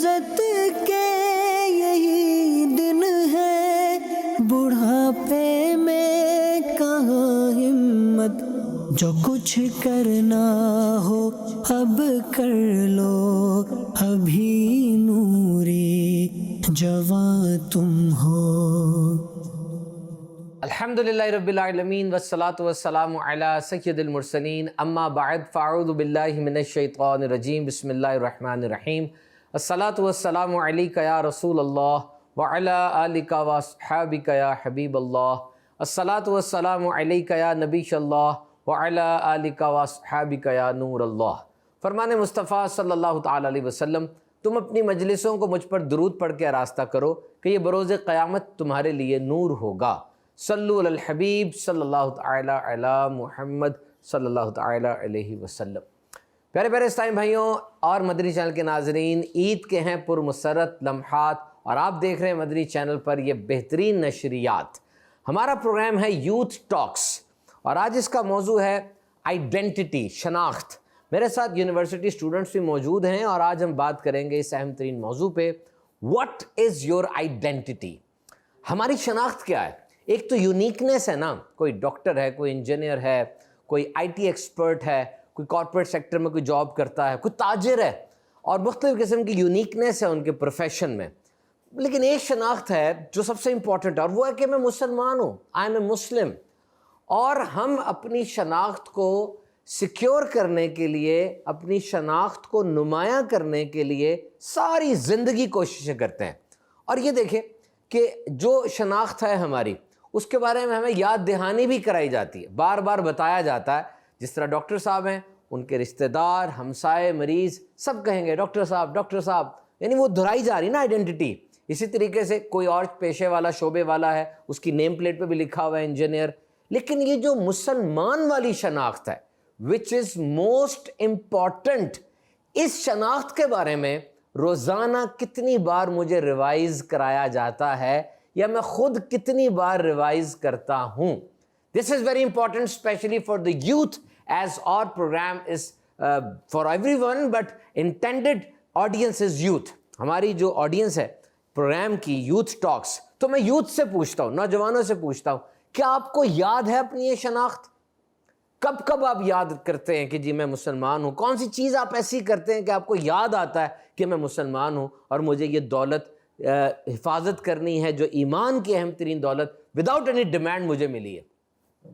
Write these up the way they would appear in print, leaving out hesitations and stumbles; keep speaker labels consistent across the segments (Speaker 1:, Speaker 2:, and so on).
Speaker 1: عزت کے یہی دن ہے، بڑھاپے میں کہاں ہمت، جو کچھ کرنا ہو اب کر لو، ابھی نوری جوان تم ہو۔
Speaker 2: الحمدللہ رب العالمین والصلاة والسلام علی سید المرسلین، اما بعد فاعوذ باللہ من الشیطان الرجیم، بسم اللہ الرحمن الرحیم۔ الصلاة والسلام علیک یا رسول اللہ وعلی آلک واصحابک یا حبیب اللہ۔ الصلاة والسلام علیک یا نبی اللہ وعلی آلک واصحابک یا نور اللہ۔ فرمان مصطفیٰ صلی اللہ تعالی علیہ وسلم، تم اپنی مجلسوں کو مجھ پر درود پڑھ کے آراستہ کرو کہ یہ بروز قیامت تمہارے لیے نور ہوگا۔ صلو علی الحبیب صلی اللہ تعالی علی محمد صلی اللہ تعالی علیہ وسلم۔ پیارے پیارے اسلامی بھائیوں اور مدنی چینل کے ناظرین، عید کے ہیں پرمسرت لمحات اور آپ دیکھ رہے ہیں مدنی چینل پر یہ بہترین نشریات۔ ہمارا پروگرام ہے یوتھ ٹاکس اور آج اس کا موضوع ہے آئیڈینٹی، شناخت۔ میرے ساتھ یونیورسٹی اسٹوڈنٹس بھی موجود ہیں اور آج ہم بات کریں گے اس اہم ترین موضوع پہ، واٹ از یور آئیڈینٹی؟ ہماری شناخت کیا ہے؟ ایک تو یونیکنیس ہے نا، کوئی ڈاکٹر ہے، کوئی انجینئر ہے، کوئی آئی ٹی ایکسپرٹ ہے، کوئی کارپوریٹ سیکٹر میں کوئی جاب کرتا ہے، کوئی تاجر ہے اور مختلف قسم کی یونیکنیس ہے ان کے پروفیشن میں۔ لیکن ایک شناخت ہے جو سب سے امپورٹنٹ ہے اور وہ ہے کہ میں مسلمان ہوں، آئی ایم اے مسلم۔ اور ہم اپنی شناخت کو سیکیور کرنے کے لیے، اپنی شناخت کو نمایاں کرنے کے لیے ساری زندگی کوششیں کرتے ہیں۔ اور یہ دیکھیں کہ جو شناخت ہے ہماری، اس کے بارے میں ہمیں یاد دہانی بھی کرائی جاتی ہے، بار بار بتایا جاتا ہے۔ جس طرح ڈاکٹر صاحب ہیں، ان کے رشتہ دار، ہمسائے، مریض سب کہیں گے ڈاکٹر صاحب ڈاکٹر صاحب، یعنی وہ دہرائی جا رہی نا آئیڈینٹی۔ اسی طریقے سے کوئی اور پیشے والا، شعبے والا ہے، اس کی نیم پلیٹ پہ بھی لکھا ہوا ہے انجینئر۔ لیکن یہ جو مسلمان والی شناخت ہے which is most important، اس شناخت کے بارے میں روزانہ کتنی بار مجھے ریوائز کرایا جاتا ہے یا میں خود کتنی بار ریوائز کرتا ہوں۔ This is very important especially for the youth as our program is for everyone but intended audience is youth۔ ہماری جو آڈینس ہے پروگرام کی یوتھ ٹاکس، تو میں یوتھ سے پوچھتا ہوں، نوجوانوں سے پوچھتا ہوں، کیا آپ کو یاد ہے اپنی یہ شناخت؟ کب کب آپ یاد کرتے ہیں کہ جی میں مسلمان ہوں؟ کون سی چیز آپ ایسی کرتے ہیں کہ آپ کو یاد آتا ہے کہ میں مسلمان ہوں اور مجھے یہ دولت حفاظت کرنی ہے، جو ایمان کی اہم ترین دولت وداؤٹ اینی ڈیمانڈ مجھے ملی ہے؟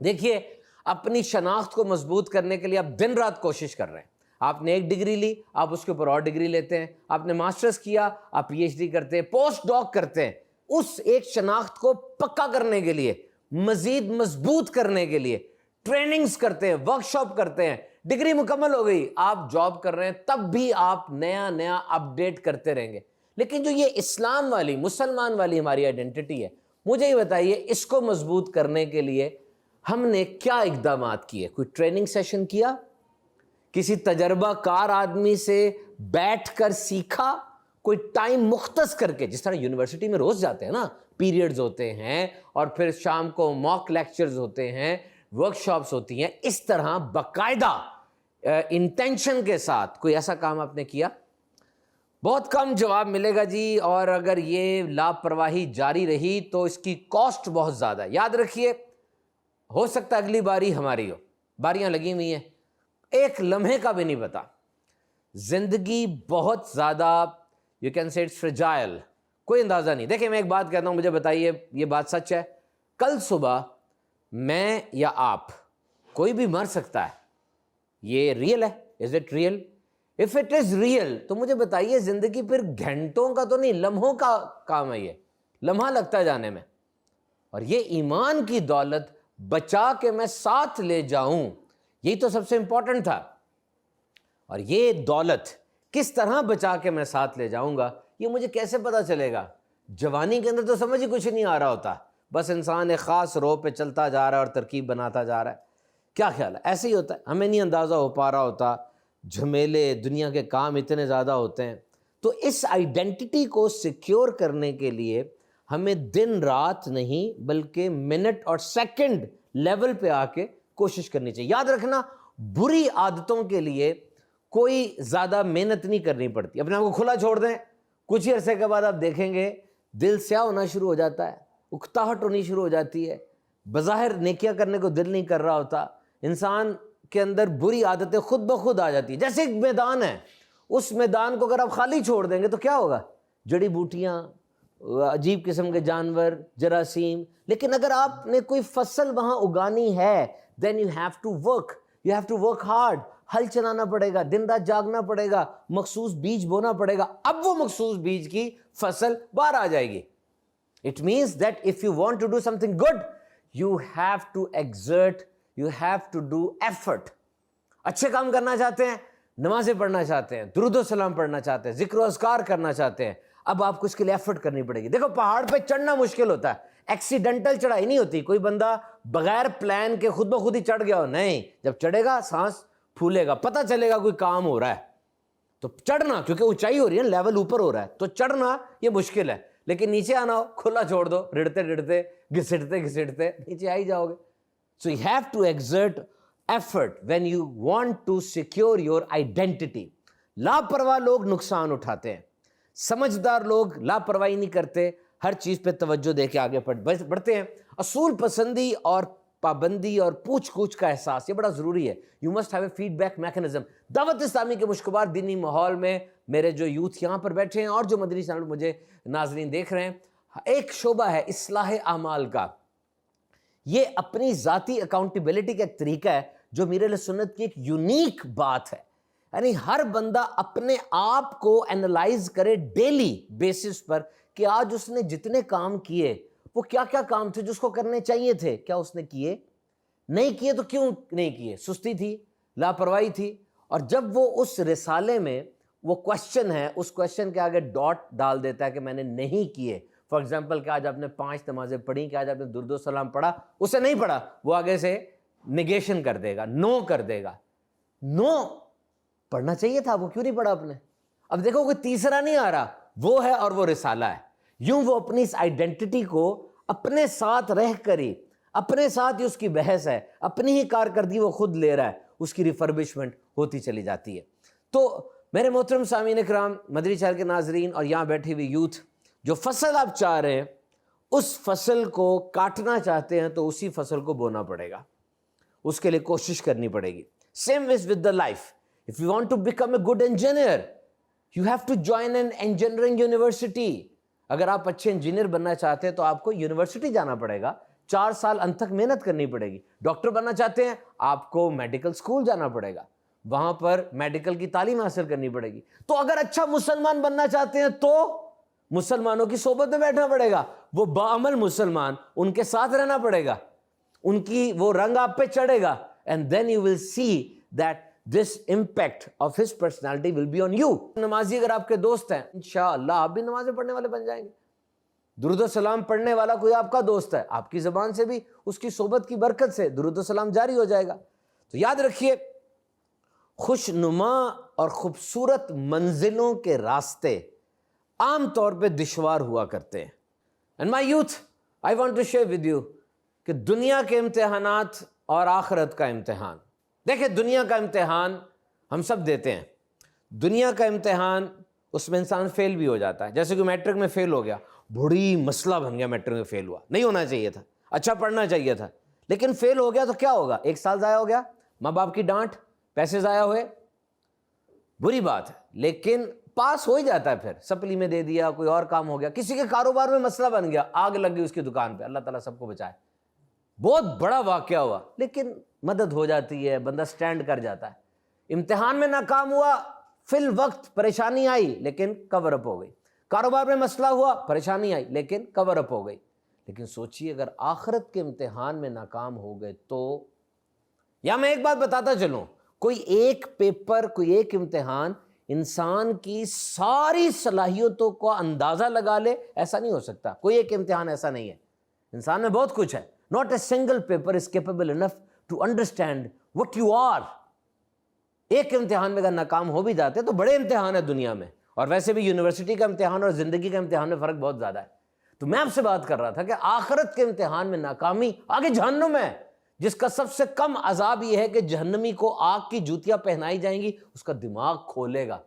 Speaker 2: دیکھیے، اپنی شناخت کو مضبوط کرنے کے لیے آپ دن رات کوشش کر رہے ہیں۔ آپ نے ایک ڈگری لی، آپ اس کے اوپر اور ڈگری لیتے ہیں، آپ نے ماسٹرز کیا، آپ پی ایچ ڈی کرتے ہیں، پوسٹ ڈاک کرتے ہیں، اس ایک شناخت کو پکا کرنے کے لیے، مزید مضبوط کرنے کے لیے ٹریننگز کرتے ہیں، ورکشاپ کرتے ہیں۔ ڈگری مکمل ہو گئی، آپ جاب کر رہے ہیں، تب بھی آپ نیا نیا اپڈیٹ کرتے رہیں گے۔ لیکن جو یہ اسلام والی، مسلمان والی ہماری آئیڈینٹی ہے، مجھے یہ بتائیے اس کو مضبوط کرنے کے لیے ہم نے کیا اقدامات کیے؟ کوئی ٹریننگ سیشن کیا؟ کسی تجربہ کار آدمی سے بیٹھ کر سیکھا؟ کوئی ٹائم مختص کر کے، جس طرح یونیورسٹی میں روز جاتے ہیں نا، پیریڈز ہوتے ہیں اور پھر شام کو موک لیکچرز ہوتے ہیں، ورکشاپس ہوتی ہیں، اس طرح باقاعدہ انٹینشن کے ساتھ کوئی ایسا کام آپ نے کیا؟ بہت کم جواب ملے گا جی، اور اگر یہ لاپرواہی جاری رہی تو اس کی کاسٹ بہت زیادہ ہے۔ یاد رکھیے، ہو سکتا ہے اگلی باری ہماری ہو، باریاں لگی ہوئی ہیں، ایک لمحے کا بھی نہیں پتا۔ زندگی بہت زیادہ یو کین سے اٹس فریجائل، کوئی اندازہ نہیں۔ دیکھیں، میں ایک بات کہتا ہوں، مجھے بتائیے یہ بات سچ ہے؟ کل صبح میں یا آپ، کوئی بھی مر سکتا ہے، یہ ریئل ہے؟ Is it real? If it is real تو مجھے بتائیے زندگی پھر گھنٹوں کا تو نہیں، لمحوں کا کام ہے، یہ لمحہ لگتا ہے جانے میں۔ اور یہ ایمان کی دولت بچا کے میں ساتھ لے جاؤں، یہی تو سب سے امپورٹنٹ تھا۔ اور یہ دولت کس طرح بچا کے میں ساتھ لے جاؤں گا، یہ مجھے کیسے پتا چلے گا؟ جوانی کے اندر تو سمجھ ہی کچھ نہیں آ رہا ہوتا، بس انسان ایک خاص رو پہ چلتا جا رہا ہے اور ترکیب بناتا جا رہا ہے۔ کیا خیال ہے؟ ایسے ہی ہوتا ہے، ہمیں نہیں اندازہ ہو پا رہا ہوتا، جھمیلے دنیا کے کام اتنے زیادہ ہوتے ہیں۔ تو اس آئیڈینٹی کو سیکیور کرنے کے لیے ہمیں دن رات نہیں بلکہ منٹ اور سیکنڈ لیول پہ آ کے کوشش کرنی چاہیے۔ یاد رکھنا، بری عادتوں کے لیے کوئی زیادہ محنت نہیں کرنی پڑتی، اپنے آپ کو کھلا چھوڑ دیں، کچھ ہی عرصے کے بعد آپ دیکھیں گے دل سیاہ ہونا شروع ہو جاتا ہے, اکتاہٹ ہونی شروع ہو جاتی ہے, بظاہر نیکیاں کرنے کو دل نہیں کر رہا ہوتا, انسان کے اندر بری عادتیں خود بخود آ جاتی ہیں. جیسے ایک میدان ہے, اس میدان کو اگر آپ خالی چھوڑ دیں گے تو کیا ہوگا؟ جڑی بوٹیاں, عجیب قسم کے جانور, جراثیم. لیکن اگر آپ نے کوئی فصل وہاں اگانی ہے, then you have to work hard. ہل چلانا پڑے گا, دن رات جاگنا پڑے گا, مخصوص بیج بونا پڑے گا, اب وہ مخصوص بیج کی فصل باہر آ جائے گی. It means that if you want to do something good, you have to exert, you have to do effort. اچھے کام کرنا چاہتے ہیں, نمازیں پڑھنا چاہتے ہیں, درود و سلام پڑھنا چاہتے ہیں, ذکر و اذکار کرنا چاہتے ہیں, اب آپ کو اس کے لیے ایفرٹ کرنی پڑے گی. دیکھو پہاڑ پہ چڑھنا مشکل ہوتا ہے, ایکسیڈنٹل چڑھائی نہیں ہوتی. کوئی بندہ بغیر پلان کے خود بخود ہی چڑھ گیا ہو, نہیں. جب چڑھے گا سانس پھولے گا, پتہ چلے گا کوئی کام ہو رہا ہے. تو چڑھنا, کیونکہ اونچائی ہو رہی ہے, لیول اوپر ہو رہا ہے, تو چڑھنا یہ مشکل ہے. لیکن نیچے آنا ہو, کھلا چھوڑ دو, رڑتے رڑتے گھسٹتے گھسٹتے نیچے آ ہی جاؤ گے. So you have to exert effort when you want to secure your identity. لاپرواہ لوگ نقصان اٹھاتے ہیں, سمجھدار لوگ لاپرواہی نہیں کرتے, ہر چیز پہ توجہ دے کے آگے بڑھتے ہیں. اصول پسندی اور پابندی اور پوچھ گچھ کا احساس یہ بڑا ضروری ہے. You must have a feedback mechanism. Dawat Islami کے مشکبار دینی ماحول میں میرے جو یوتھ یہاں پر بیٹھے ہیں اور جو مدنی چینل مجھے ناظرین دیکھ رہے ہیں, ایک شعبہ ہے اصلاح اعمال کا. یہ اپنی ذاتی اکاؤنٹیبلٹی کا ایک طریقہ ہے جو میر اہل سنت کی ایک یونیک بات ہے. یعنی ہر بندہ اپنے آپ کو انالائز کرے ڈیلی بیسس پر کہ آج اس نے جتنے کام کیے وہ کیا کیا کام تھے جو اس کو کرنے چاہیے تھے, کیا اس نے کیے, نہیں کیے تو کیوں نہیں کیے, سستی تھی, لاپرواہی تھی. اور جب وہ اس رسالے میں وہ کوشچن ہے, اس کوشچن کے آگے ڈاٹ ڈال دیتا ہے کہ میں نے نہیں کیے. فار ایگزامپل کہ آج آپ نے 5 نمازیں پڑھی, کہ آج آپ نے درود و سلام پڑھا, اسے نہیں پڑھا, وہ آگے سے نگیشن کر دے گا, نو کر دے گا. نو پڑھنا چاہیے تھا, وہ کیوں نہیں پڑھا آپ نے؟ اب دیکھو کوئی تیسرا نہیں آ رہا, وہ ہے اور وہ رسالہ ہے. یوں وہ اپنی اس آئیڈینٹی کو اپنے ساتھ رہ کر ہی, اپنے ساتھ ہی اس کی بحث ہے, اپنی ہی کارکردگی وہ خود لے رہا ہے, اس کی ریفربشمنٹ ہوتی چلی جاتی ہے. تو میرے محترم سامعین اکرام, مدنی چینل کے ناظرین اور یہاں بیٹھی ہوئی یوتھ, جو فصل آپ چاہ رہے ہیں اس فصل کو کاٹنا چاہتے ہیں تو اسی فصل کو بونا پڑے گا, اس کے لیے کوشش کرنی پڑے گی. Same is with the life. If you want to become a good engineer, you have to join an engineering university. اگر آپ اچھے انجینئر بننا چاہتے ہیں تو آپ کو یونیورسٹی جانا پڑے گا, 4 سال انت تک محنت کرنی پڑے گی. ڈاکٹر بننا چاہتے ہیں آپ کو میڈیکل اسکول جانا پڑے گا, وہاں پر میڈیکل کی تعلیم حاصل کرنی پڑے گی. تو اگر اچھا مسلمان بننا چاہتے ہیں تو مسلمانوں کی صحبت میں بیٹھنا پڑے گا, وہ باعمل مسلمان, ان کے ساتھ رہنا پڑے گا, ان کی وہ رنگ آپ پہ چڑھے گا. And then you will see that this impact of his personality will be on you. نمازی اگر آپ کے دوست ہیں, انشاءاللہ آپ بھی نمازیں پڑھنے والے بن جائیں گے. درود و سلام پڑھنے والا کوئی آپ کا دوست ہے, آپ کی زبان سے بھی اس کی صحبت کی برکت سے درود و سلام جاری ہو جائے گا. تو یاد رکھیے, خوشنما اور خوبصورت منزلوں کے راستے عام طور پہ دشوار ہوا کرتے ہیں. And my youth, I want to share with you کہ دنیا کے امتحانات اور آخرت کا امتحان. دیکھیں دنیا کا امتحان ہم سب دیتے ہیں. دنیا کا امتحان اس میں انسان فیل بھی ہو جاتا ہے. جیسے کہ میٹرک میں فیل ہو گیا, بڑی مسئلہ بن گیا, میٹرک میں فیل ہوا, نہیں ہونا چاہیے تھا, اچھا پڑھنا چاہیے تھا, لیکن فیل ہو گیا تو کیا ہوگا؟ 1 سال ضائع ہو گیا, ماں باپ کی ڈانٹ, پیسے ضائع ہوئے, بری بات ہے. لیکن پاس ہو ہی جاتا ہے, پھر سپلی میں دے دیا, کوئی اور کام ہو گیا, کسی کے کاروبار میں مسئلہ بن گیا, آگ لگ گئی اس کی دکان پہ, اللہ تعالیٰ سب کو بچائے, بہت بڑا واقعہ ہوا, لیکن مدد ہو جاتی ہے, بندہ سٹینڈ کر جاتا ہے. امتحان میں ناکام ہوا, فی الوقت پریشانی آئی لیکن کور اپ ہو گئی. کاروبار میں مسئلہ ہوا, پریشانی آئی لیکن کور اپ ہو گئی. لیکن سوچیے اگر آخرت کے امتحان میں ناکام ہو گئے تو, یا میں ایک بات بتاتا چلوں, کوئی ایک پیپر, کوئی ایک امتحان انسان کی ساری صلاحیتوں کو اندازہ لگا لے, ایسا نہیں ہو سکتا. کوئی ایک امتحان ایسا نہیں ہے, انسان میں بہت کچھ ہے. Not a single paper is capable enough to understand what you are. ایک امتحان میں اگر ناکام ہو بھی جاتے تو بڑے امتحان ہے دنیا میں, اور ویسے بھی یونیورسٹی کا امتحان اور زندگی کا امتحان میں فرق بہت زیادہ ہے. تو میں آپ سے بات کر رہا تھا کہ آخرت کے امتحان میں ناکامی آگے جہنم ہے, جس کا سب سے کم عذاب یہ ہے کہ جہنمی کو آگ کی جوتیاں پہنائی جائیں گی, اس کا دماغ کھولے گا.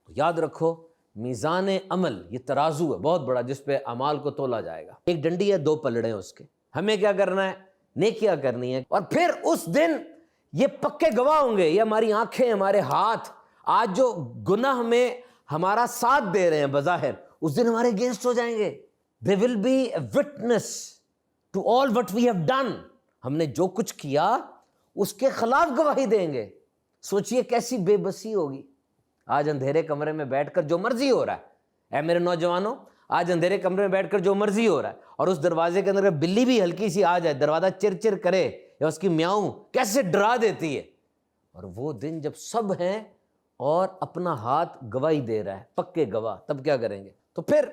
Speaker 2: تو یاد رکھو, میزان عمل یہ ترازو ہے بہت بڑا جس پہ اعمال کو تولا جائے گا. ایک ڈنڈی ہے 2 پلڑے ہیں اس کے. ہمیں کیا کرنا ہے؟ نیکیاں کرنی ہے. اور پھر اس دن یہ پکے گواہ ہوں گے، یہ ہماری آنکھیں، ہمارے ہاتھ آج جو گناہ میں ہمارا ساتھ دے رہے ہیں بظاہر، اس دن ہمارے اگینسٹ ہو جائیں گے. They will be a witness to all what we have done. ہم نے جو کچھ کیا اس کے خلاف گواہی دیں گے. سوچئے کیسی بے بسی ہوگی. آج اندھیرے کمرے میں بیٹھ کر جو مرضی ہو رہا ہے، اے میرے نوجوانوں، آج اندھیرے کمرے میں بیٹھ کر جو مرضی ہو رہا ہے، اور اس دروازے کے اندر بلی بھی ہلکی سی آ جائے، دروازہ چر چر کرے یا اس کی میاؤں کیسے ڈرا دیتی ہے. اور وہ دن جب سب ہیں اور اپنا ہاتھ گواہی دے رہا ہے، پکے گواہ، تب کیا کریں گے؟ تو پھر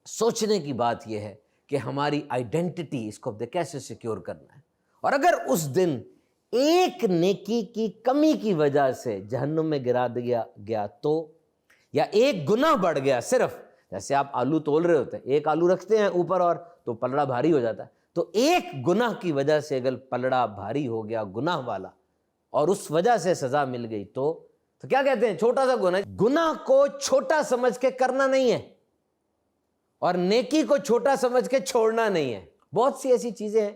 Speaker 2: سوچنے کی بات یہ ہے کہ ہماری آئیڈینٹی اس کو کیسے سیکیور کرنا ہے. اور اگر اس دن ایک نیکی کی کمی کی وجہ سے جہنم میں گرا دیا گیا تو، یا ایک گناہ بڑھ گیا، صرف جیسے آپ آلو تول رہے ہوتے ہیں، ایک آلو رکھتے ہیں اوپر اور تو پلڑا بھاری ہو جاتا ہے، تو ایک گناہ کی وجہ سے اگر پلڑا بھاری ہو گیا گناہ والا اور اس وجہ سے سزا مل گئی تو کیا کہتے ہیں؟ چھوٹا سا گناہ. گناہ کو چھوٹا سمجھ کے کرنا نہیں ہے اور نیکی کو چھوٹا سمجھ کے چھوڑنا نہیں ہے. بہت سی ایسی چیزیں ہیں.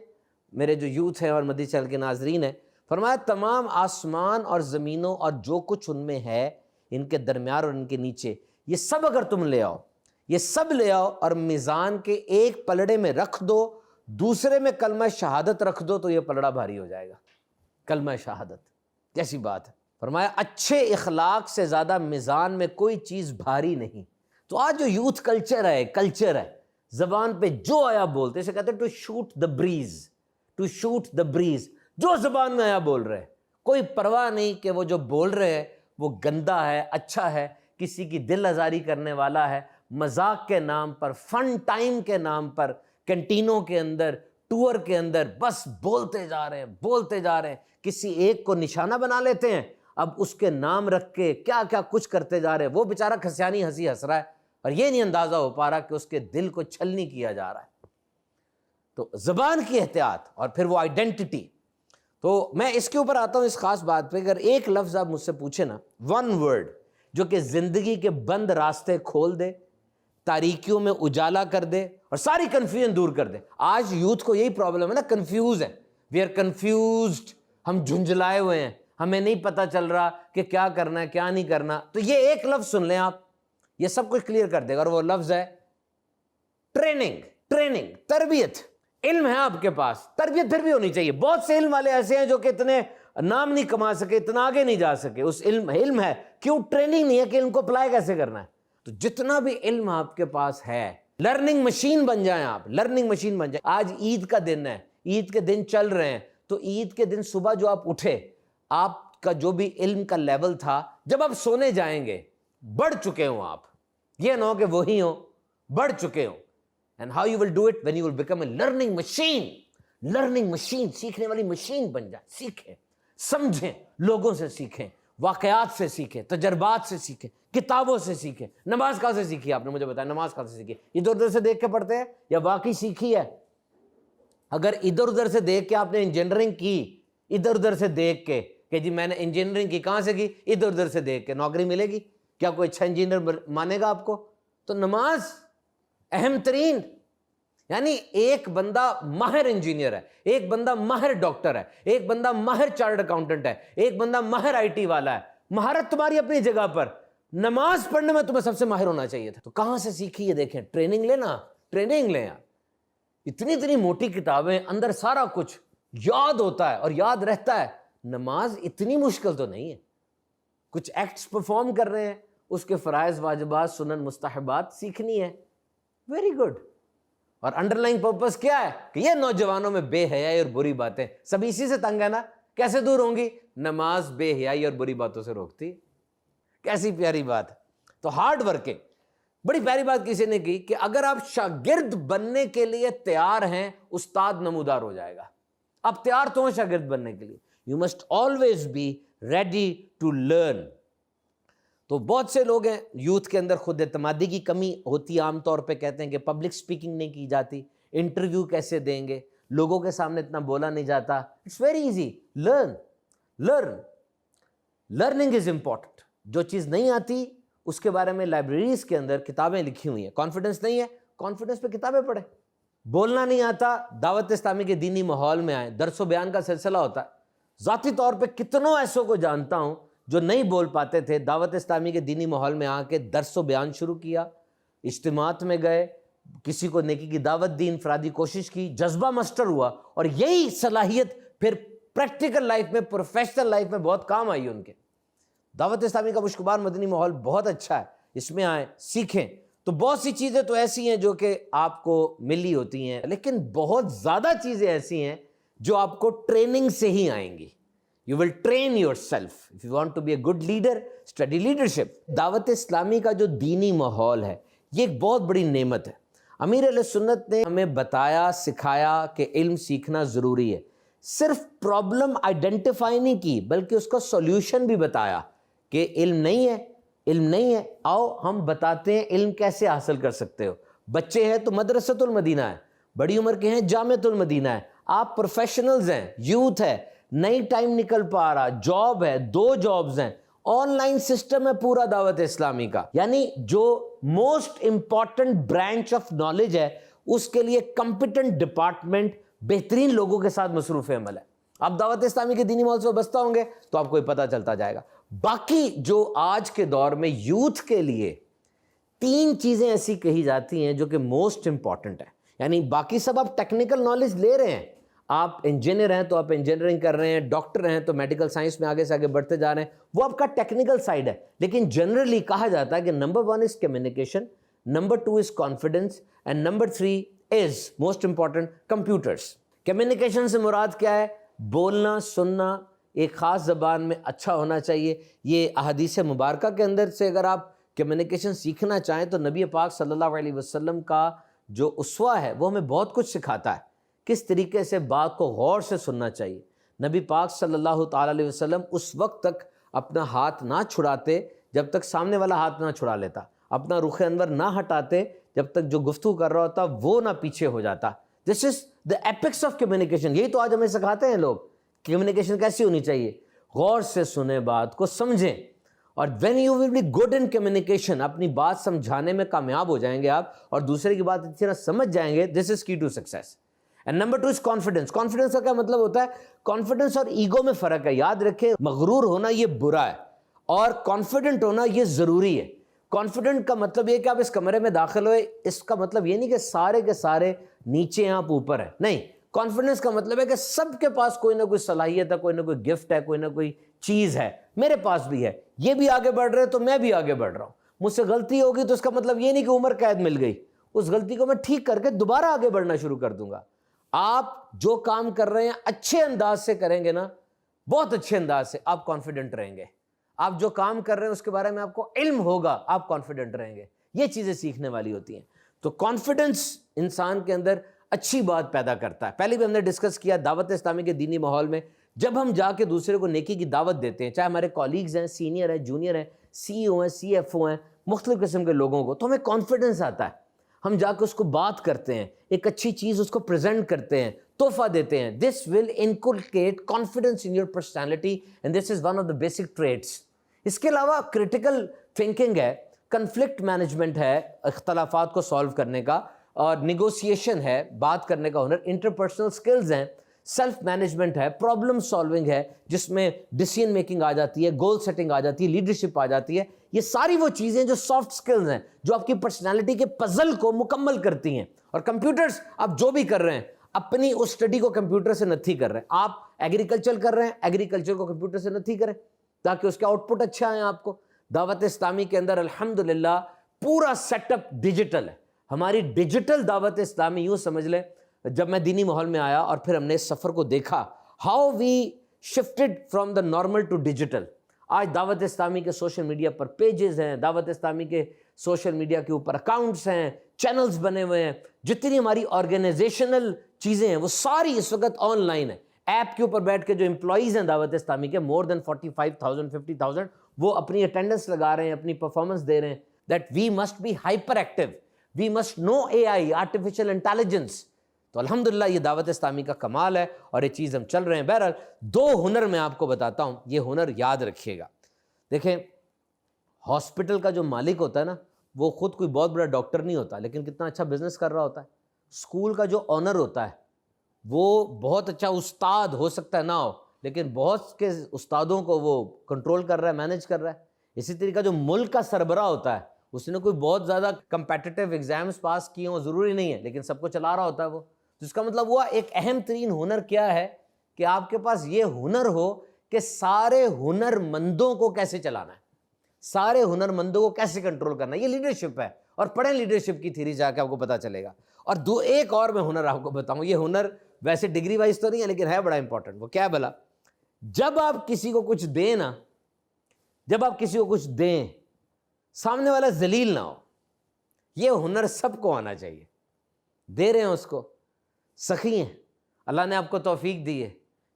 Speaker 2: میرے جو یوتھ ہیں اور مدنی چینل کے ناظرین ہیں، فرمایا تمام آسمان اور زمینوں اور جو کچھ ان میں ہے، ان کے درمیان اور ان کے نیچے، یہ سب اگر تم لے آؤ، یہ سب لے آؤ اور میزان کے ایک پلڑے میں رکھ دو، دوسرے میں کلمہ شہادت رکھ دو، تو یہ پلڑا بھاری ہو جائے گا. کلمہ شہادت کیسی بات ہے. فرمایا اچھے اخلاق سے زیادہ میزان میں کوئی چیز بھاری نہیں. تو آج جو یوتھ کلچر ہے، زبان پہ جو آیا بولتے، اسے کہتے ہیں to shoot the breeze, to shoot the breeze. جو زبان میں آیا بول رہے ہیں، کوئی پرواہ نہیں کہ وہ جو بول رہے ہیں وہ گندا ہے، اچھا ہے، کسی کی دل آزاری کرنے والا ہے. مذاق کے نام پر، فن ٹائم کے نام پر، کینٹینوں کے اندر، ٹور کے اندر بس بولتے جا رہے ہیں. کسی ایک کو نشانہ بنا لیتے ہیں، اب اس کے نام رکھ کے کیا کیا کچھ کرتے جا رہے ہیں. وہ بیچارہ کھسیانی ہنسی ہنس رہا ہے اور یہ نہیں اندازہ ہو پا رہا کہ اس کے دل کو چھلنی کیا جا رہا ہے. تو زبان کی احتیاط اور پھر وہ آئیڈینٹی. تو میں اس کے اوپر آتا ہوں اس خاص بات پہ. اگر ایک لفظ آپ مجھ سے پوچھیں نا، ون ورڈ جو کہ زندگی کے بند راستے کھول دے، تاریکیوں میں اجالا کر دے اور ساری کنفیوژن دور کر دے. آج یوتھ کو یہی پرابلم ہے نا، کنفیوز ہے. وی آر کنفیوزڈ، ہم جھنجھلائے ہوئے ہیں، ہمیں نہیں پتہ چل رہا کہ کیا کرنا ہے کیا نہیں کرنا. تو یہ ایک لفظ سن لیں آپ، یہ سب کچھ کلیئر کر دے گا. اور وہ لفظ ہے ٹریننگ، تربیت. علم ہے آپ کے پاس، تربیت پھر بھی ہونی چاہیے. بہت سے علم والے ایسے ہیں جو کہ اتنے نام نہیں کما سکے، اتنا آگے نہیں جا سکے. اس علم ہے، کیوں؟ ٹریننگ نہیں ہے کہ علم کو اپلائی کیسے کرنا ہے. تو جتنا بھی علم آپ کے پاس ہے، لرننگ مشین بن جائیں آپ، لرننگ مشین بن جائیں. آج عید کا دن ہے، عید کے دن چل رہے ہیں، تو عید کے دن صبح جو آپ اٹھے، آپ کا جو بھی علم کا لیول تھا، جب آپ سونے جائیں گے بڑھ چکے ہوں آپ. یہ نہ ہو کہ وہی ہوں، بڑھ چکے ہوں. And how you will do it? When you will become a learning machine. Learning machine, سیکھنے والی مشین بن جائیں. سیکھیں، سمجھیں، لوگوں سے سیکھیں، واقعات سے سیکھیں، تجربات سے سیکھیں، کتابوں سے سیکھیں. نماز کہاں سے سیکھی آپ نے مجھے بتایا؟ نماز کہاں سے سیکھی؟ ادھر ادھر سے دیکھ کے پڑھتے ہیں یا واقعی سیکھی ہے؟ اگر ادھر ادھر سے دیکھ کے آپ نے انجینئرنگ کی، ادھر ادھر سے دیکھ کے کہ جی میں نے انجینئرنگ کی، کہاں سے کی؟ ادھر ادھر سے دیکھ کے. نوکری ملے گی؟ کیا کوئی اچھا انجینئر مانے گا آپ کو؟ تو نماز اہم ترین. یعنی ایک بندہ ماہر انجینئر ہے، ایک بندہ ماہر ڈاکٹر ہے، ایک بندہ ماہر چارٹرڈ اکاؤنٹنٹ ہے، ایک بندہ ماہر آئی ٹی والا ہے. مہارت تمہاری اپنی جگہ پر، نماز پڑھنے میں تمہیں سب سے ماہر ہونا چاہیے تھا. تو کہاں سے سیکھی؟ یہ دیکھیں، ٹریننگ لینا، ٹریننگ لیں. اتنی موٹی کتابیں، اندر سارا کچھ یاد ہوتا ہے اور یاد رہتا ہے. نماز اتنی مشکل تو نہیں ہے. کچھ ایکٹس پرفارم کر رہے ہیں، اس کے فرائض، واجبات، سنن، مستحبات سیکھنی ہے. Very good. اور انڈر لائن پرپس کیا ہے کہ یہ نوجوانوں میں بے حیائی اور بری باتیں، سب اسی سے تنگ ہے نا. کیسے دور ہوں گی؟ نماز بے حیائی اور بری باتوں سے روکتی. کیسی پیاری بات ہے. تو ہارڈ ورکنگ. بڑی پیاری بات کسی نے کی کہ اگر آپ شاگرد بننے کے لیے تیار ہیں، استاد نمودار ہو جائے گا. آپ تیار تو ہیں شاگرد بننے کے لیے. You must always be ready to learn. تو بہت سے لوگ ہیں یوتھ کے اندر خود اعتمادی کی کمی ہوتی ہے. عام طور پہ کہتے ہیں کہ پبلک سپیکنگ نہیں کی جاتی، انٹرویو کیسے دیں گے، لوگوں کے سامنے اتنا بولا نہیں جاتا. It's very easy. Learn. Learning is important. جو چیز نہیں آتی اس کے بارے میں لائبریریز کے اندر کتابیں لکھی ہوئی ہیں. کانفیڈنس نہیں ہے, کانفیڈنس پہ کتابیں پڑھیں. بولنا نہیں آتا, دعوت اسلامی کے دینی ماحول میں آئیں, درس و بیان کا سلسلہ ہوتا ہے. ذاتی طور پہ کتنوں ایسوں کو جانتا ہوں جو نہیں بول پاتے تھے, دعوت اسلامی کے دینی ماحول میں آ کے درس و بیان شروع کیا, اجتماعات میں گئے, کسی کو نیکی کی دعوت دی, انفرادی کوشش کی, جذبہ مسٹر ہوا, اور یہی صلاحیت پھر پریکٹیکل لائف میں, پروفیشنل لائف میں بہت کام آئی ان کے. دعوت اسلامی کا مشکبار مدنی ماحول بہت اچھا ہے, اس میں آئیں, سیکھیں. تو بہت سی چیزیں تو ایسی ہیں جو کہ آپ کو ملی ہوتی ہیں, لیکن بہت زیادہ چیزیں ایسی ہیں جو آپ کو ٹریننگ سے ہی آئیں گی. You will train yourself. If you want to be a good leader, study leadership. دعوت اسلامی کا جو دینی ماحول ہے یہ ایک بہت بڑی نعمت ہے. امیر اہل سنت نے ہمیں بتایا, سکھایا کہ علم سیکھنا ضروری ہے. صرف پرابلم آئیڈینٹیفائی نہیں کی بلکہ اس کا سولوشن بھی بتایا کہ علم نہیں ہے, علم نہیں ہے, آؤ ہم بتاتے ہیں علم کیسے حاصل کر سکتے ہو. بچے ہیں تو مدرسۃ المدینہ ہے, بڑی عمر کے ہیں جامعۃ المدینہ ہے, آپ پروفیشنلز ہیں, یوتھ ہے, نہیں ٹائم نکل پا رہا, جاب ہے, 2 جابز ہیں, آن لائن سسٹم ہے پورا دعوت اسلامی کا. یعنی جو most important branch of knowledge ہے اس کے لیے کمپیٹنٹ ڈپارٹمنٹ بہترین لوگوں کے ساتھ مصروف عمل ہے. آپ دعوت اسلامی کے دینی ماحول سے وابستہ ہوں گے تو آپ کو یہ پتہ چلتا جائے گا. باقی جو آج کے دور میں یوتھ کے لیے 3 چیزیں ایسی کہی جاتی ہیں جو کہ موسٹ امپورٹنٹ ہیں. یعنی باقی سب آپ ٹیکنیکل نالج لے رہے ہیں, آپ انجینئر ہیں تو آپ انجینئرنگ کر رہے ہیں, ڈاکٹر ہیں تو میڈیکل سائنس میں آگے سے آگے بڑھتے جا رہے ہیں, وہ آپ کا ٹیکنیکل سائڈ ہے. لیکن جنرلی کہا جاتا ہے کہ number 1 is communication, number 2 is confidence, and number 3 is most important computers. Communication سے مراد کیا ہے؟ بولنا, سننا, ایک خاص زبان میں اچھا ہونا چاہیے. یہ احادیث مبارکہ کے اندر سے اگر آپ کمیونیکیشن سیکھنا چاہیں تو نبی پاک صلی اللہ علیہ وسلم کا جو اسوہ ہے وہ ہمیں بہت کچھ سکھاتا ہے, کس طریقے سے بات کو غور سے سننا چاہیے. نبی پاک صلی اللہ تعالیٰ علیہ وسلم اس وقت تک اپنا ہاتھ نہ چھڑاتے جب تک سامنے والا ہاتھ نہ چھڑا لیتا, اپنا رخ انور نہ ہٹاتے جب تک جو گفتگو کر رہا ہوتا وہ نہ پیچھے ہو جاتا. دس از دا ایپکس آف کمیونیکیشن. یہی تو آج ہمیں سکھاتے ہیں لوگ, کمیونیکیشن کیسی ہونی چاہیے, غور سے سنیں, بات کو سمجھیں. اور when you will be good in communication, اپنی بات سمجھانے میں کامیاب ہو جائیں گے آپ اور دوسرے کی بات اچھی طرح سمجھ جائیں گے. This is key to success. And number 2 is confidence. Confidence کا کیا مطلب ہوتا ہے؟ کانفیڈنس اور ایگو میں فرق ہے. یاد رکھیں, مغرور ہونا یہ برا ہے اور کانفیڈنٹ ہونا یہ ضروری ہے. کانفیڈنٹ کا مطلب یہ کہ آپ اس کمرے میں داخل ہوئے, اس کا مطلب یہ نہیں کہ سارے کے سارے نیچے ہیں آپ اوپر ہیں, نہیں. کانفیڈنس کا مطلب ہے کہ سب کے پاس کوئی نہ کوئی صلاحیت ہے, کوئی نہ کوئی گفٹ ہے, کوئی نہ کوئی چیز ہے, میرے پاس بھی ہے, یہ بھی آگے بڑھ رہے تو میں بھی آگے بڑھ رہا ہوں. مجھ سے غلطی ہوگی تو اس کا مطلب یہ نہیں کہ عمر قید مل گئی, اس غلطی کو میں ٹھیک کر کے دوبارہ آگے بڑھنا شروع کر دوں گا. آپ جو کام کر رہے ہیں اچھے انداز سے کریں گے نا, بہت اچھے انداز سے, آپ کانفیڈنٹ رہیں گے. آپ جو کام کر رہے ہیں اس کے بارے میں آپ کو علم ہوگا, آپ کانفیڈنٹ رہیں گے. یہ چیزیں سیکھنے والی ہوتی ہیں. تو کانفیڈنس انسان کے اندر اچھی بات پیدا کرتا ہے. پہلے بھی ہم نے ڈسکس کیا, دعوت اسلامی کے دینی ماحول میں جب ہم جا کے دوسرے کو نیکی کی دعوت دیتے ہیں, چاہے ہمارے کالیگز ہیں, سینئر ہیں, جونیئر ہیں, سی او ہیں, سی ایف او ہیں, مختلف قسم کے لوگوں کو, تو ہمیں کانفیڈنس آتا ہے. ہم جا کے اس کو بات کرتے ہیں, ایک اچھی چیز اس کو پریزنٹ کرتے ہیں, تحفہ دیتے ہیں. This will inculcate confidence in your personality and this is one of the basic traits. اس کے علاوہ کریٹیکل تھنکنگ ہے, کنفلکٹ مینجمنٹ ہے, اختلافات کو سالو کرنے کا, اور نیگوسیشن ہے, بات کرنے کا ہنر, انٹرپرسنل سکلز ہیں, سیلف مینجمنٹ ہے, پرابلم سالونگ ہے جس میں ڈیسیژن میکنگ آ جاتی ہے, گول سیٹنگ آ جاتی ہے, لیڈرشپ آ جاتی ہے. یہ ساری وہ چیزیں جو سافٹ سکلز ہیں جو آپ کی پرسنالٹی کے پزل کو مکمل کرتی ہیں. اور کمپیوٹرز آپ جو بھی کر رہے ہیں اپنی اس اسٹڈی کو کمپیوٹر سے نتھی کر رہے ہیں. آپ ایگریکلچر کر رہے ہیں, ایگریکلچر کو کمپیوٹر سے نتھی کریں تاکہ اس کے آؤٹ پٹ اچھا آئے آپ کو. دعوت اسلامی کے اندر الحمدللہ پورا سیٹ اپ ڈیجیٹل ہے. ہماری ڈیجیٹل دعوت اسلامی, یوں سمجھ لیں جب میں دینی ماحول میں آیا اور پھر ہم نے اس سفر کو دیکھا, how we shifted from the normal to digital. آج دعوت اسلامی کے سوشل میڈیا پر پیجز ہیں, دعوت اسلامی کے سوشل میڈیا کے اوپر اکاؤنٹس ہیں, چینلز بنے ہوئے ہیں, جتنی ہماری آرگنائزیشنل چیزیں ہیں وہ ساری اس وقت آن لائن ہیں. ایپ کے اوپر بیٹھ کے جو امپلائیز ہیں دعوت اسلامی کے, مور دین 45,000 50,000, وہ اپنی اٹینڈنس لگا رہے ہیں, اپنی پرفارمنس دے رہے ہیں. That we must be hyperactive, we must know A I, artificial intelligence. تو الحمدللہ یہ دعوت اسلامی کا کمال ہے اور یہ چیز ہم چل رہے ہیں. بہرحال 2 ہنر میں آپ کو بتاتا ہوں, یہ ہنر یاد رکھیے گا. دیکھیں, ہاسپٹل کا جو مالک ہوتا ہے نا وہ خود کوئی بہت بڑا ڈاکٹر نہیں ہوتا لیکن کتنا اچھا بزنس کر رہا ہوتا ہے. اسکول کا جو آنر ہوتا ہے وہ بہت اچھا استاد ہو سکتا ہے نہ ہو لیکن بہت کے استادوں کو وہ کنٹرول کر رہا ہے, مینیج کر رہا ہے. اسی طریقہ جو ملک کا سربراہ ہوتا ہے اس نے کوئی بہت زیادہ کمپیٹیٹیو ایگزامس پاس کیے ہوں, ضروری نہیں ہے, لیکن سب کو چلا رہا ہوتا ہے وہ. تو اس کا مطلب ہوا ایک اہم ترین ہنر کیا ہے کہ آپ کے پاس یہ ہنر ہو کہ سارے ہنر مندوں کو کیسے چلانا ہے, سارے ہنر مندوں کو کیسے کنٹرول کرنا ہے. یہ لیڈرشپ ہے, اور پڑھیں لیڈرشپ کی تھیری جا کے آپ کو پتہ چلے گا. اور ایک اور میں ہنر آپ کو بتاؤں, یہ ہنر ویسے ڈگری وائز تو نہیں ہے لیکن ہے بڑا امپورٹنٹ. وہ کیا بلا, جب آپ کسی کو کچھ دیں نا, جب آپ کسی کو کچھ دیں سامنے والا ذلیل نہ ہو. یہ ہنر سب کو آنا چاہیے. دے رہے ہیں اس کو, سخی ہیں, اللہ نے آپ کو توفیق دی ہے,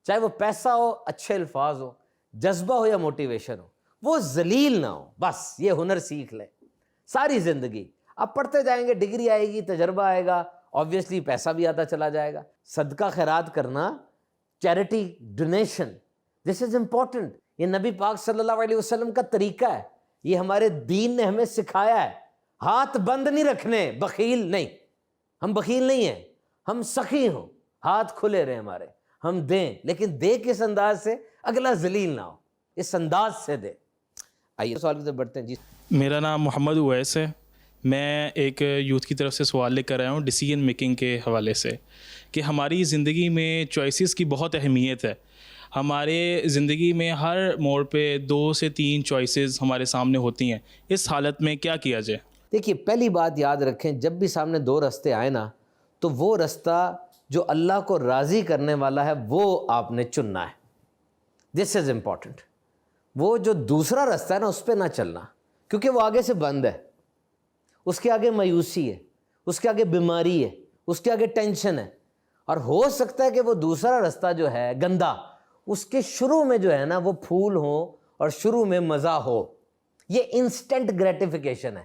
Speaker 2: چاہے وہ پیسہ ہو, اچھے الفاظ ہو, جذبہ ہو یا موٹیویشن ہو, وہ ذلیل نہ ہو. بس یہ ہنر سیکھ لیں ساری زندگی. آپ پڑھتے جائیں گے, ڈگری آئے گی, تجربہ آئے گا, آبویسلی پیسہ بھی آتا چلا جائے گا. صدقہ خیرات کرنا, charity, donation, this is important. یہ نبی پاک صلی اللہ علیہ وسلم کا طریقہ ہے, یہ ہمارے دین نے ہمیں سکھایا ہے. ہاتھ بند نہیں رکھنے, بخیل نہیں. ہم بخیل نہیں ہیں, ہم سخی ہوں, ہاتھ کھلے رہے ہمارے, ہم دیں لیکن دے کس انداز سے, اگلا ذلیل نہ ہو, اس انداز سے دے. آئیے سوال کی طرف بڑھتے ہیں. جی,
Speaker 3: میرا نام محمد اویس ہے. میں ایک یوتھ کی طرف سے سوال لے کر آیا ہوں ڈیسیژن میکنگ کے حوالے سے کہ ہماری زندگی میں چوائسیز کی بہت اہمیت ہے. ہمارے زندگی میں ہر موڑ پہ 2 سے 3 چوائسیز ہمارے سامنے ہوتی ہیں. اس حالت میں کیا کیا جائے؟
Speaker 2: دیکھیے پہلی بات یاد رکھیں, جب بھی سامنے 2 رستے آئے نا تو وہ رستہ جو اللہ کو راضی کرنے والا ہے وہ آپ نے چننا ہے. دس از امپورٹنٹ. وہ جو دوسرا رستہ ہے نا اس پہ نہ چلنا, کیونکہ وہ آگے سے بند ہے, اس کے آگے مایوسی ہے, اس کے آگے بیماری ہے, اس کے آگے ٹینشن ہے. اور ہو سکتا ہے کہ وہ دوسرا رستہ جو ہے گندا, اس کے شروع میں جو ہے نا وہ پھول ہوں اور شروع میں مزہ ہو. یہ انسٹنٹ گریٹیفیکیشن ہے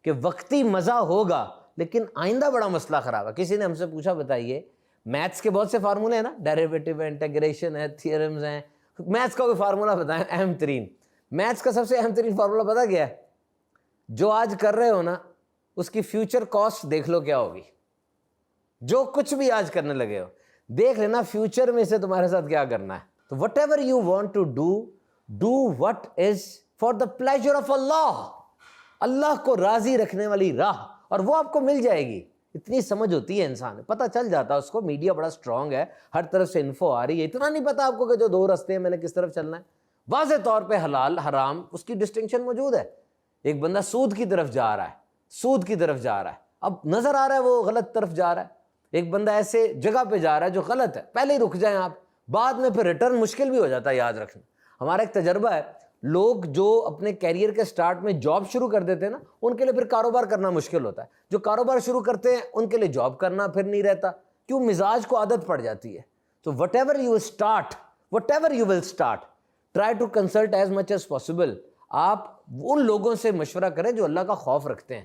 Speaker 2: کہ وقتی مزہ ہوگا لیکن آئندہ بڑا مسئلہ خراب ہے. کسی نے ہم سے پوچھا بتائیے میتھس کے بہت سے فارمولے ہیں نا, ڈیریویٹو ہے, انٹیگریشن ہے, تھیورمز ہیں, میتھس کا کوئی فارمولہ بتائیں اہم ترین. میتھس کا سب سے اہم ترین فارمولہ پتہ کیا ہے؟ جو آج کر رہے ہو نا اس کی فیوچر کاسٹ دیکھ لو کیا ہوگی. جو کچھ بھی آج کرنے لگے ہو دیکھ لینا فیوچر میں سے تمہارے ساتھ کیا کرنا ہے. تو whatever you want to do what is for the pleasure of اللہ, اللہ کو راضی رکھنے والی راہ, اور وہ آپ کو مل جائے گی. اتنی سمجھ ہوتی ہے انسان, پتہ چل جاتا ہے اس کو. میڈیا بڑا اسٹرانگ ہے, ہر طرف سے انفو آ رہی ہے. اتنا نہیں پتا آپ کو کہ جو 2 رستے ہیں میں نے کس طرف چلنا ہے. واضح طور پہ حلال حرام اس کی ڈسٹنکشن موجود ہے. ایک بندہ سود کی طرف جا رہا ہے, سود کی طرف جا رہا ہے, اب نظر آ رہا ہے وہ غلط طرف جا رہا ہے. ایک بندہ ایسے جگہ پہ جا رہا ہے جو غلط ہے, پہلے ہی رک جائیں آپ, بعد میں پھر ریٹرن مشکل بھی ہو جاتا ہے. یاد رکھنا, ہمارا ایک تجربہ ہے, لوگ جو اپنے کیریئر کے سٹارٹ میں جاب شروع کر دیتے ہیں نا ان کے لیے پھر کاروبار کرنا مشکل ہوتا ہے. جو کاروبار شروع کرتے ہیں ان کے لیے جاب کرنا پھر نہیں رہتا, کیوں؟ مزاج کو عادت پڑ جاتی ہے. تو whatever you will start, try to consult as much as possible. آپ ان لوگوں سے مشورہ کریں جو اللہ کا خوف رکھتے ہیں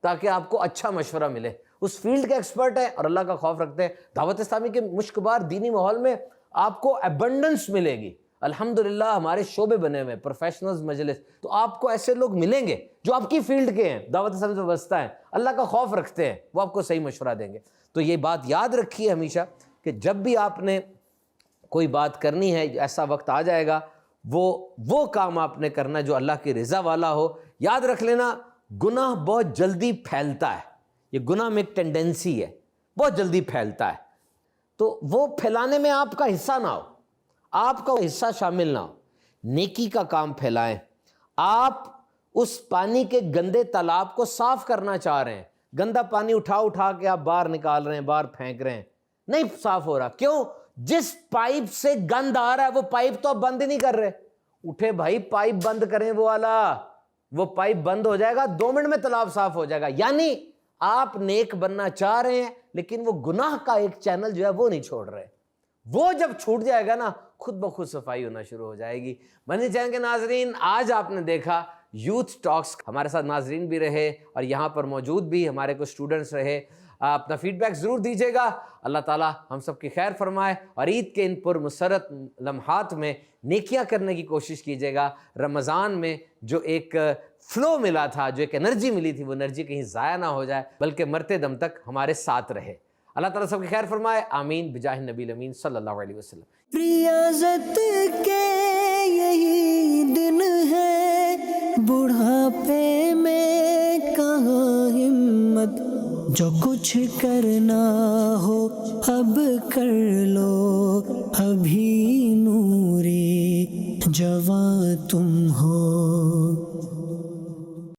Speaker 2: تاکہ آپ کو اچھا مشورہ ملے. اس فیلڈ کے ایکسپرٹ ہیں اور اللہ کا خوف رکھتے ہیں. دعوت اسلامی کے مشکبار دینی ماحول میں آپ کو ایبنڈنس ملے گی. الحمدللہ ہمارے شعبے بنے ہوئے پروفیشنلز مجلس, تو آپ کو ایسے لوگ ملیں گے جو آپ کی فیلڈ کے ہیں, دعوت اسلامی سے وابستہ ہیں, اللہ کا خوف رکھتے ہیں, وہ آپ کو صحیح مشورہ دیں گے. تو یہ بات یاد رکھیے ہمیشہ کہ جب بھی آپ نے کوئی بات کرنی ہے ایسا وقت آ جائے گا, وہ کام آپ نے کرنا ہے جو اللہ کی رضا والا ہو. یاد رکھ لینا گناہ بہت جلدی پھیلتا ہے, یہ گناہ میں ایک ٹینڈنسی ہے, بہت جلدی پھیلتا ہے. تو وہ پھیلانے میں آپ کا حصہ نہ ہو, آپ کا حصہ شامل نہ ہو. نیکی کا کام پھیلائیں. آپ اس پانی کے گندے تالاب کو صاف کرنا چاہ رہے ہیں, گندا پانی اٹھا کے آپ باہر نکال رہے ہیں, باہر پھینک رہے ہیں, نہیں صاف ہو رہا. کیوں؟ جس پائپ سے گند آ رہا ہے وہ پائپ تو آپ بند ہی نہیں کر رہے. اٹھے بھائی پائپ بند کریں, وہ والا وہ پائپ بند ہو جائے گا, 2 منٹ میں تالاب صاف ہو جائے گا. یعنی آپ نیک بننا چاہ رہے ہیں لیکن وہ گناہ کا ایک چینل جو ہے وہ نہیں چھوڑ رہے. وہ جب چھوٹ جائے گا نا خود بخود صفائی ہونا شروع ہو جائے گی. بنی چینل کے ناظرین, آج آپ نے دیکھا یوتھ ٹاکس, ہمارے ساتھ ناظرین بھی رہے اور یہاں پر موجود بھی ہمارے کچھ اسٹوڈنٹس رہے. اپنا فیڈ بیک ضرور دیجیے گا. اللہ تعالیٰ ہم سب کی خیر فرمائے اور عید کے ان پر مسرت لمحات میں نیکیاں کرنے کی کوشش کیجیے گا. رمضان میں جو ایک فلو ملا تھا، جو ایک انرجی ملی تھی، وہ انرجی کہیں ضائع نہ ہو جائے بلکہ مرتے دم تک ہمارے ساتھ رہے۔ اللہ تعالیٰ سب کی خیر فرمائے، آمین بجاہ نبی الامین صلی اللہ علیہ وسلم۔
Speaker 1: ریاضت کے یہی دن ہے، بڑھاپے میں کہاں ہمت، جو کچھ کرنا ہو اب کر لو ابھی